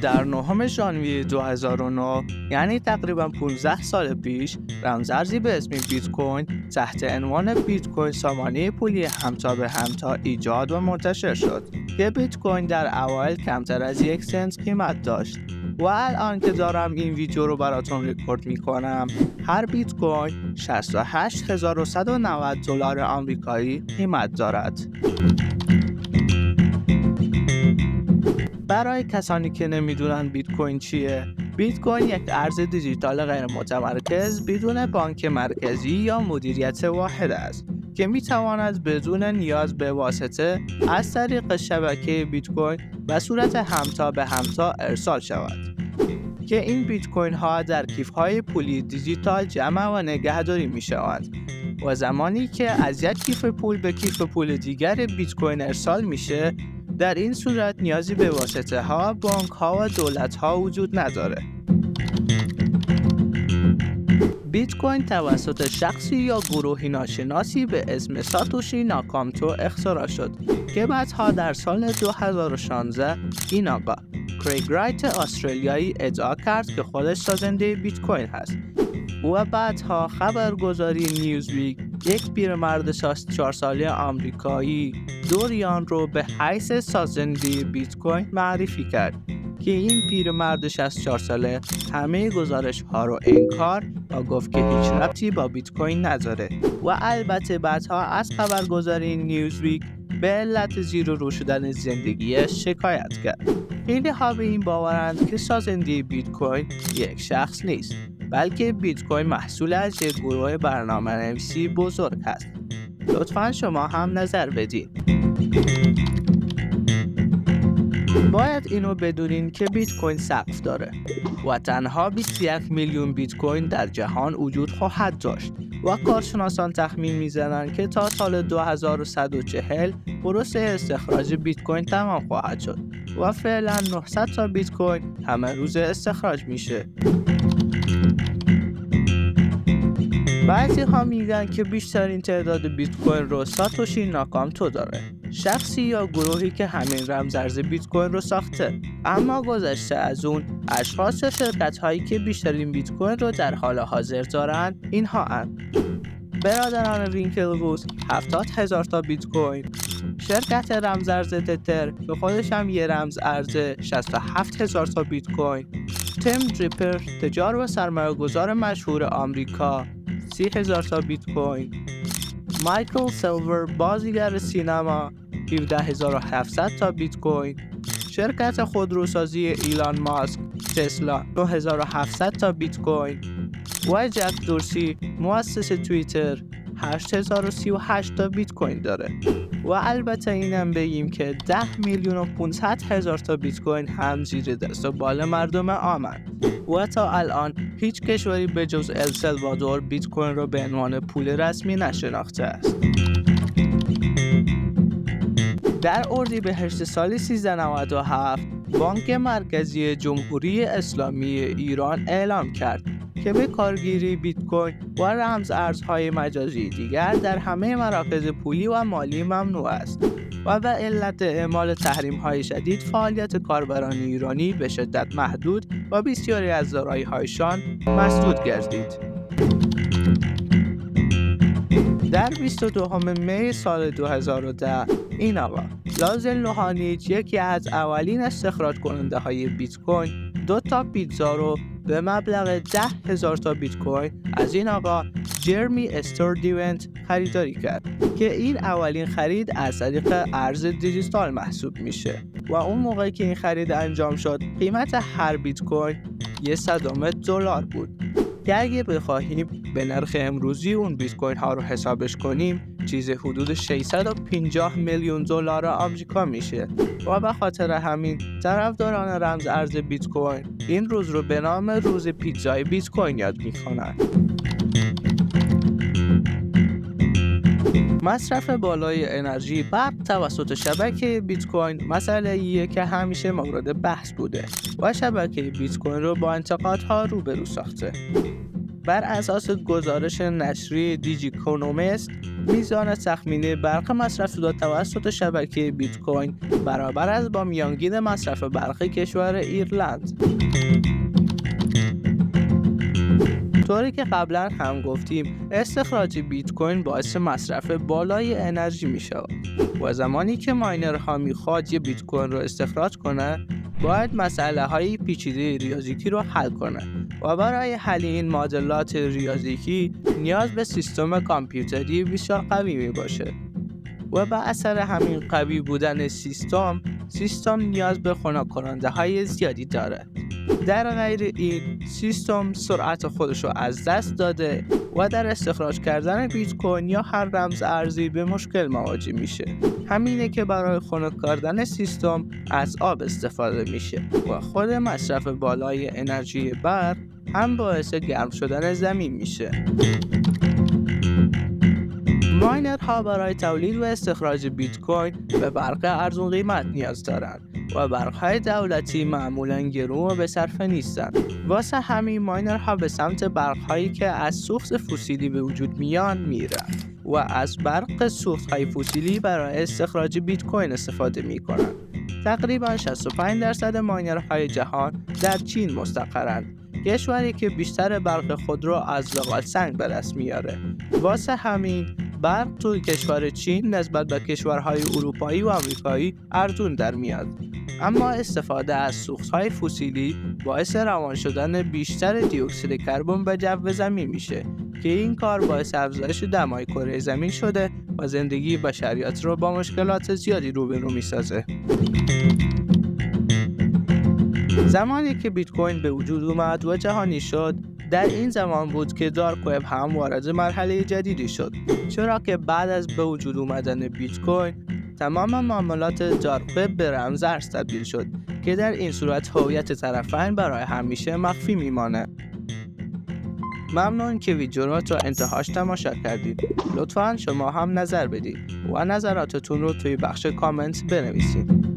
در 9 ژانویه 2009 یعنی تقریباً 15 سال پیش رمز ارزی به اسم بیت کوین تحت عنوان بیت کوین سامانه پولی همتا به همتا ایجاد و منتشر شد که بیت کوین در اوایل کمتر از 1 سنت قیمت داشت و الان که دارم این ویدیو رو براتون رکورد میکنم هر بیت کوین $68190 آمریکایی قیمت دارد. برای کسانی که نمیدونن بیت کوین چیه، بیت کوین یک ارز دیجیتال غیر متمرکز بدون بانک مرکزی یا مدیریت واحد است که میتواند بدون نیاز به واسطه از طریق شبکه بیت کوین به صورت همتا به همتا ارسال شود که این بیت کوین ها در کیف های پولی دیجیتال جمع و نگهداری می شوند و زمانی که از یک کیف پول به کیف پول دیگر بیت کوین ارسال میشه، در این صورت نیازی به واسطه ها، بانک ها و دولت ها وجود نداره. بیت کوین توسط شخصی یا گروهی ناشناسی به اسم ساتوشی ناکاموتو اختراع شد که بعدها در سال 2016 این آقا کریگ رایت استرالیایی ادعا کرد که خودش سازنده بیت کوین هست و بعدها خبرگزاری نیوزویک یک پیرمرد 64 ساله آمریکایی دوریان رو به حیث سازنده بیت کوین معرفی کرد که این پیرمرد 64 ساله همه گزارش ها رو انکار و گفت که هیچ ربطی با بیت کوین نداره و البته بعدها از خبرگزاری نیوزویک به علت زیر و رو شدن زندگیش شکایت کرد. خیلی ها به این باورند که سازنده بیت کوین یک شخص نیست، بلکه بیت کوین محصول از یک گروه برنامه‌نویسی بزرگ است. لطفاً شما هم نظر بدین. باید اینو بدونین که بیت کوین سقف داره و تنها 21 میلیون بیت کوین در جهان وجود خواهد داشت و کارشناسان تخمین میزنن که تا سال 2140 پروسه استخراج بیت کوین تمام خواهد شد و فعلا 900 تا بیت کوین همه روز استخراج میشه. بعضی ها میگن که بیشترین تعداد بیت کوین رو ساتوشی ناکاموتو داره، شخصی یا گروهی که همین رمز ارز بیت کوین رو ساخته. اما گذشته از اون، اشخاص و شرکت هایی که بیشترین بیت کوین رو در حال حاضر دارن اینها اند: برادران وینکلووس 70,000 تا بیت کوین، شرکت رمز ارز تتر که خودش هم یه رمز ارز 67,000 تا بیت کوین، تیم دریپر تجار و سرمایه‌گذار مشهور آمریکا 30,000 تا بیت کوین، مایکل سیلور بازیگر سینما 17,700 تا بیت کوین، شرکت خودروسازی ایلان ماسک تسلا 9,700 تا بیت کوین و جک دورسی مؤسس توییتر 8,038 تا بیت کوین داره. و البته اینم بگیم که 10,500,000 تا بیت کوین هم زیر دست و بال مردم عامن و تا الان هیچ کشوری به جز السالوادور بیت کوین رو به عنوان پول رسمی نشناخته است. در اردیبهشت سال 1397 بانک مرکزی جمهوری اسلامی ایران اعلام کرد که به کارگیری بیت کوین و رمز ارزهای مجازی دیگر در همه مراکز پولی و مالی ممنوع است و به علت اعمال تحریم‌های شدید فعالیت کاربران ایرانی به شدت محدود و بسیاری از دارایی‌هایشان مسدود گردید. در 22 می سال 2010 این آقا لازل لوهانیچ، یکی از اولین استخراج کننده های بیت کوین، 2 تا پیتزا رو به مبلغ 10,000 تا بیت کوین از این آقا جرمی استوردیونت خریداری کرد که این اولین خرید از طریق ارز دیجیتال محسوب میشه و اون موقعی که این خرید انجام شد قیمت هر بیت کوین $100 بود که اگه بخواهیم به نرخ امروزی اون بیت کوین ها رو حسابش کنیم چیز حدود $650 میلیون آمریکا میشه و به خاطر همین طرفداران رمز ارز بیت کوین این روز رو به نام روز پیتزای بیت کوین یاد میکنن. مصرف بالای انرژی برق توسط شبکه بیت کوین مسئله‌ایه که همیشه مورد بحث بوده و شبکه بیت کوین رو با انتقادها روبرو ساخته. بر اساس گزارش نشریه دیجیکونومیست، میزان تخمینی برق مصرف شده توسط شبکه بیت کوین برابر است با میانگین مصرف برق کشور ایرلند. طوری که قبلا هم گفتیم، استخراج بیت کوین باعث مصرف بالای انرژی می شود و زمانی که ماینرها میخواد یه بیت کوین رو استخراج کنه، باید مسئله های پیچیده ریاضیکی رو حل کنه و برای حل این معادلات ریاضیکی نیاز به سیستم کامپیوتری بسیار قوی می باشه و به اثر همین قوی بودن سیستم نیاز به خنک کننده های زیادی داره. در غیر این سیستم سرعت خودش رو از دست داده و در استخراج کردن بیت کوین یا هر رمز ارزی به مشکل مواجه میشه. همینه که برای خنک کردن سیستم از آب استفاده میشه و خود مصرف بالای انرژی برق هم باعث گرم شدن زمین میشه. ماینرها برای تولید و استخراج بیت کوین به برق ارزون قیمت نیاز دارند و برق‌های دولتی معمولاً گرون و به صرفه نیستند. واسه همین ماینرها به سمت برق‌هایی که از سوخت فسیلی به وجود میان میرن و از برق سوخت‌های فسیلی برای استخراج بیت کوین استفاده میکنن. تقریباً 65% ماینرهای جهان در چین مستقرند، کشوری که بیشتر برق خود را از زغال سنگ به دست میاره. واسه همین برق توی کشور چین نسبت به کشورهای اروپایی و آمریکایی ارزون در میاد. اما استفاده از سوخت‌های فسیلی باعث روان شدن بیشتر دی اکسید کربن به جو زمین میشه که این کار باعث افزایش دمای کره زمین شده و زندگی بشریت رو با مشکلات زیادی روبرو میسازه. زمانی که بیت کوین به وجود اومد و جهانی شد، در این زمان بود که دارک وب هم وارد مرحله جدیدی شد، چرا که بعد از به وجود اومدن بیت کوین تمام معاملات دارک وب به رمز ارز تبدیل شد که در این صورت هویت طرفین برای همیشه مخفی میمانه. ممنون که ویدیو رو تا انتهاش تماشا کردید. لطفاً شما هم نظر بدید و نظراتتون رو توی بخش کامنت بنویسید.